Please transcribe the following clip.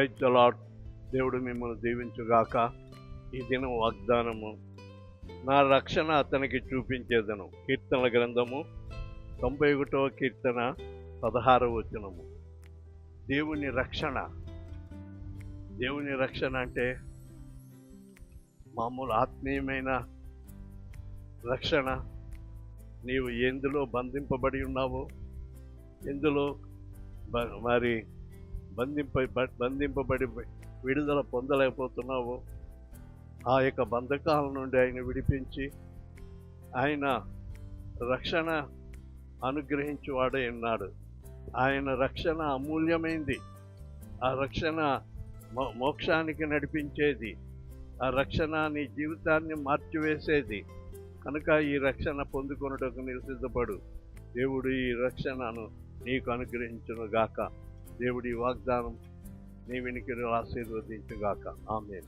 Praise the lord. దేవుడు మిమ్మల్ని దీవించుగాక. ఈ దినం వాగ్దానము, నా రక్షణ అతనికి చూపించేదను. కీర్తనల గ్రంథము 91వ కీర్తన 16వ వచనము. దేవుని రక్షణ. దేవుని రక్షణ అంటే మామూలు ఆత్మీయమైన రక్షణ. నీవు ఎందులో బంధింపబడి ఉన్నావో, ఎందులో మరి బంధింపబడి విడుదల పొందలేకపోతున్నావో, ఆ యొక్క బంధకాల నుండి ఆయన విడిపించి ఆయన రక్షణ అనుగ్రహించువాడై ఉన్నాడు. ఆయన రక్షణ అమూల్యమైంది. ఆ రక్షణ మోక్షానికి నడిపించేది. ఆ రక్షణ నీ జీవితాన్ని మార్చివేసేది. కనుక ఈ రక్షణ పొందుకొనుటకు నీవు సిద్ధపడు. దేవుడు ఈ రక్షణను నీకు అనుగ్రహించును గాక. దేవుడి వాగ్దానం నీ వినికిడిలో ఆశీర్వదించుగాక. ఆమేన్.